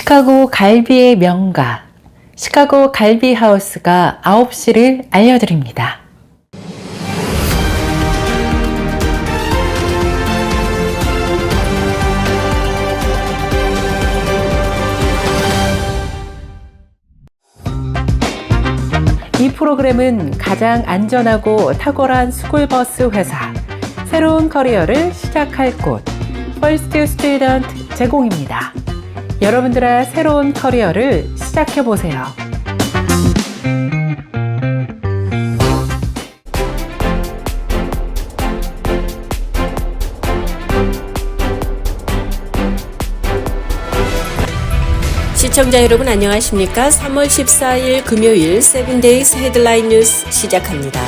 시카고 갈비의 명가, 시카고 갈비하우스가 9시를 알려드립니다. 이 프로그램은 가장 안전하고 탁월한 스쿨버스 회사, 새로운 커리어를 시작할 곳, 퍼스트 스튜던트 제공입니다. 여러분들의 새로운 커리어를 시작해보세요. 시청자 여러분 안녕하십니까? 3월 14일 금요일 세븐데이스 헤드라인 뉴스 시작합니다.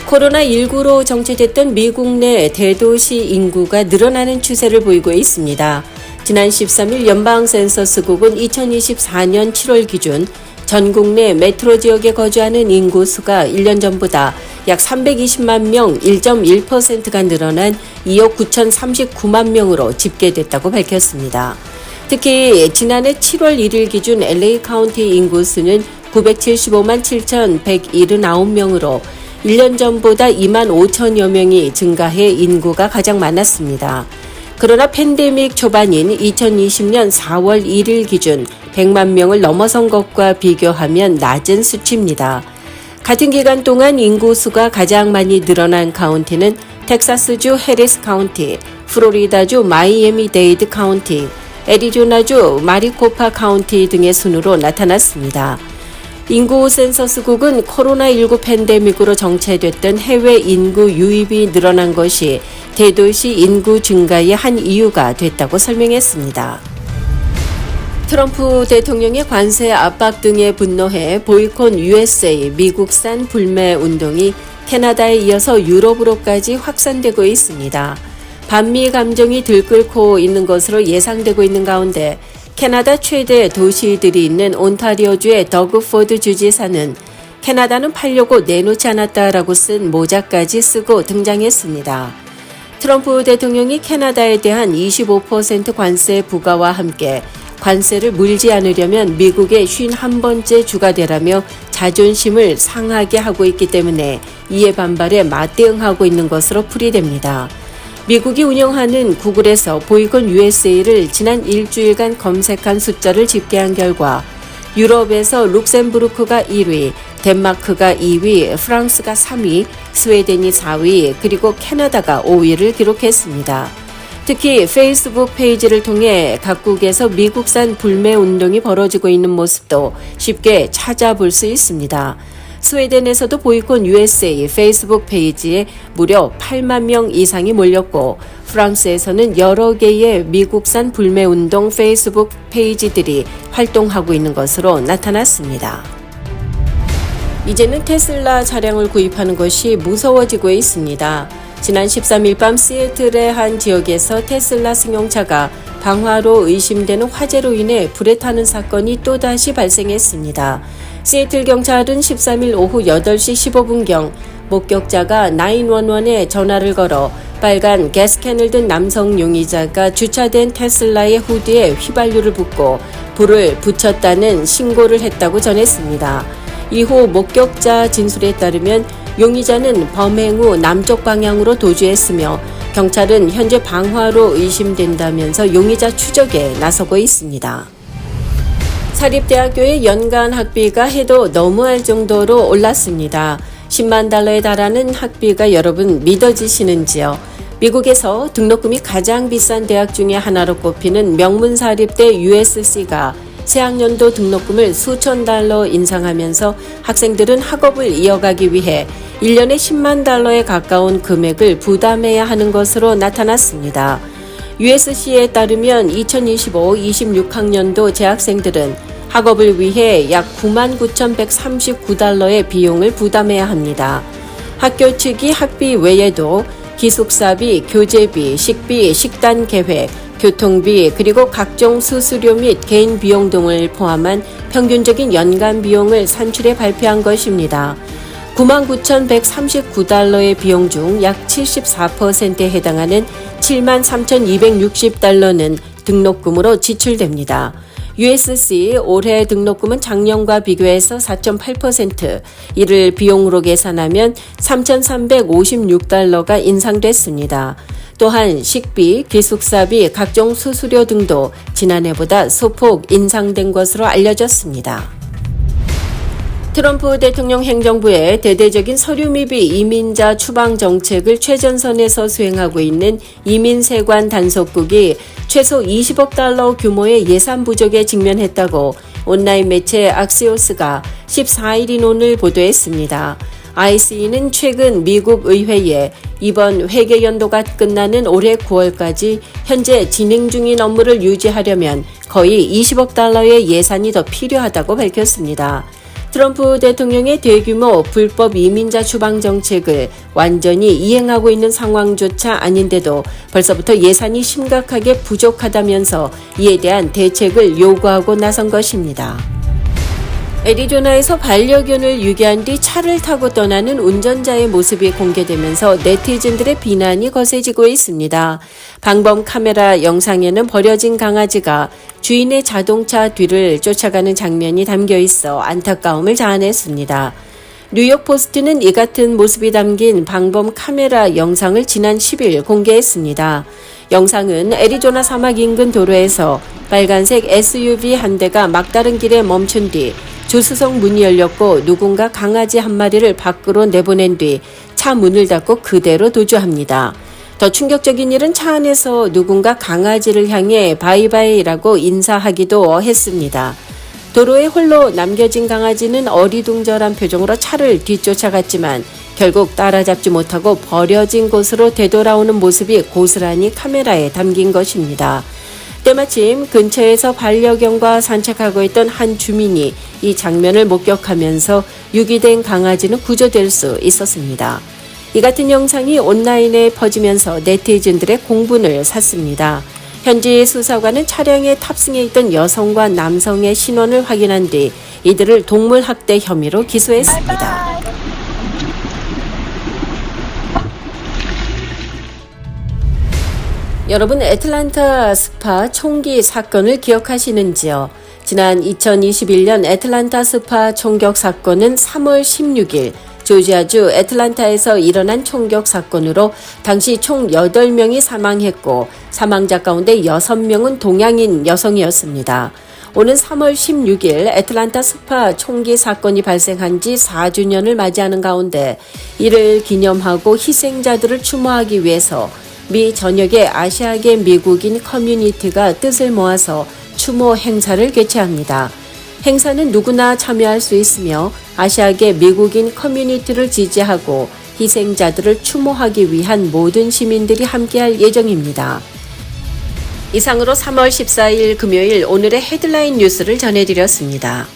코로나19로 정체됐던 미국 내 대도시 인구가 늘어나는 추세를 보이고 있습니다. 지난 13일 연방센서스국은 2024년 7월 기준 전국 내 메트로 지역에 거주하는 인구수가 1년 전보다 약 320만 명 1.1%가 늘어난 2억 9,039만 명으로 집계됐다고 밝혔습니다. 특히 지난해 7월 1일 기준 LA 카운티 인구수는 975만 7,179명으로 1년 전보다 2만 5천여 명이 증가해 인구가 가장 많았습니다. 그러나 팬데믹 초반인 2020년 4월 1일 기준 100만 명을 넘어선 것과 비교하면 낮은 수치입니다. 같은 기간 동안 인구수가 가장 많이 늘어난 카운티는 텍사스주 해리스 카운티, 플로리다주 마이애미-데이드 카운티, 애리조나주 마리코파 카운티 등의 순으로 나타났습니다. 인구 센서스국은 코로나19 팬데믹으로 정체됐던 해외 인구 유입이 늘어난 것이 대도시 인구 증가의 한 이유가 됐다고 설명했습니다. 트럼프 대통령의 관세 압박 등에 분노해 보이콧 USA 미국산 불매 운동이 캐나다에 이어서 유럽으로까지 확산되고 있습니다. 반미 감정이 들끓고 있는 것으로 예상되고 있는 가운데 캐나다 최대 도시들이 있는 온타리오주의 더그포드 주지사는 캐나다는 팔려고 내놓지 않았다라고 쓴 모자까지 쓰고 등장했습니다. 트럼프 대통령이 캐나다에 대한 25% 관세 부과와 함께 관세를 물지 않으려면 미국의 51번째 주가 되라며 자존심을 상하게 하고 있기 때문에 이에 반발해 맞대응하고 있는 것으로 풀이됩니다. 미국이 운영하는 구글에서 보이콧 USA를 지난 일주일간 검색한 숫자를 집계한 결과 유럽에서 룩셈부르크가 1위, 덴마크가 2위, 프랑스가 3위, 스웨덴이 4위, 그리고 캐나다가 5위를 기록했습니다. 특히 페이스북 페이지를 통해 각국에서 미국산 불매 운동이 벌어지고 있는 모습도 쉽게 찾아볼 수 있습니다. 스웨덴에서도 보이콧 USA 페이스북 페이지에 무려 8만 명 이상이 몰렸고 프랑스에서는 여러 개의 미국산 불매운동 페이스북 페이지들이 활동하고 있는 것으로 나타났습니다. 이제는 테슬라 차량을 구입하는 것이 무서워지고 있습니다. 지난 13일 밤 시애틀의 한 지역에서 테슬라 승용차가 방화로 의심되는 화재로 인해 불에 타는 사건이 또다시 발생했습니다. 시애틀 경찰은 13일 오후 8시 15분경 목격자가 911에 전화를 걸어 빨간 가스캔을 든 남성 용의자가 주차된 테슬라의 후드에 휘발유를 붓고 불을 붙였다는 신고를 했다고 전했습니다. 이후 목격자 진술에 따르면 용의자는 범행 후 남쪽 방향으로 도주했으며 경찰은 현재 방화로 의심된다면서 용의자 추적에 나서고 있습니다. 사립대학교의 연간 학비가 해도 너무할 정도로 올랐습니다. 10만 달러에 달하는 학비가 여러분 믿어지시는지요? 미국에서 등록금이 가장 비싼 대학 중에 하나로 꼽히는 명문사립대 USC가 새학년도 등록금을 수천 달러 인상하면서 학생들은 학업을 이어가기 위해 1년에 10만 달러에 가까운 금액을 부담해야 하는 것으로 나타났습니다. USC에 따르면 2025-26학년도 재학생들은 학업을 위해 약 99,139달러의 비용을 부담해야 합니다. 학교 측이 학비 외에도 기숙사비, 교재비, 식비, 식단 계획, 교통비, 그리고 각종 수수료 및 개인 비용 등을 포함한 평균적인 연간 비용을 산출해 발표한 것입니다. 99,139달러의 비용 중 약 74%에 해당하는 73,260달러는 등록금으로 지출됩니다. USC 올해 등록금은 작년과 비교해서 4.8%, 이를 비용으로 계산하면 3,356달러가 인상됐습니다. 또한 식비, 기숙사비, 각종 수수료 등도 지난해보다 소폭 인상된 것으로 알려졌습니다. 트럼프 대통령 행정부의 대대적인 서류 미비 이민자 추방 정책을 최전선에서 수행하고 있는 이민세관 단속국이 최소 20억 달러 규모의 예산 부족에 직면했다고 온라인 매체 악시오스가 14일인 오늘 보도했습니다. ICE는 최근 미국 의회에 이번 회계 연도가 끝나는 올해 9월까지 현재 진행 중인 업무를 유지하려면 거의 20억 달러의 예산이 더 필요하다고 밝혔습니다. 트럼프 대통령의 대규모 불법 이민자 추방 정책을 완전히 이행하고 있는 상황조차 아닌데도 벌써부터 예산이 심각하게 부족하다면서 이에 대한 대책을 요구하고 나선 것입니다. 애리조나에서 반려견을 유기한 뒤 차를 타고 떠나는 운전자의 모습이 공개되면서 네티즌들의 비난이 거세지고 있습니다. 방범 카메라 영상에는 버려진 강아지가 주인의 자동차 뒤를 쫓아가는 장면이 담겨 있어 안타까움을 자아냈습니다. 뉴욕 포스트는 이 같은 모습이 담긴 방범 카메라 영상을 지난 10일 공개했습니다. 영상은 애리조나 사막 인근 도로에서 빨간색 SUV 한 대가 막다른 길에 멈춘 뒤 조수석 문이 열렸고 누군가 강아지 한 마리를 밖으로 내보낸 뒤 차 문을 닫고 그대로 도주합니다. 더 충격적인 일은 차 안에서 누군가 강아지를 향해 바이바이라고 인사하기도 했습니다. 도로에 홀로 남겨진 강아지는 어리둥절한 표정으로 차를 뒤쫓아갔지만 결국 따라잡지 못하고 버려진 곳으로 되돌아오는 모습이 고스란히 카메라에 담긴 것입니다. 때마침 근처에서 반려견과 산책하고 있던 한 주민이 이 장면을 목격하면서 유기된 강아지는 구조될 수 있었습니다. 이 같은 영상이 온라인에 퍼지면서 네티즌들의 공분을 샀습니다. 현지 수사관은 차량에 탑승해 있던 여성과 남성의 신원을 확인한 뒤 이들을 동물학대 혐의로 기소했습니다. 여러분, 애틀란타 스파 총기 사건을 기억하시는지요? 지난 2021년 애틀란타 스파 총격 사건은 3월 16일 조지아주 애틀란타에서 일어난 총격 사건으로 당시 총 8명이 사망했고 사망자 가운데 6명은 동양인 여성이었습니다. 오는 3월 16일 애틀란타 스파 총기 사건이 발생한 지 4주년을 맞이하는 가운데 이를 기념하고 희생자들을 추모하기 위해서 미 전역의 아시아계 미국인 커뮤니티가 뜻을 모아서 추모 행사를 개최합니다. 행사는 누구나 참여할 수 있으며 아시아계 미국인 커뮤니티를 지지하고 희생자들을 추모하기 위한 모든 시민들이 함께할 예정입니다. 이상으로 3월 14일 금요일 오늘의 헤드라인 뉴스를 전해드렸습니다.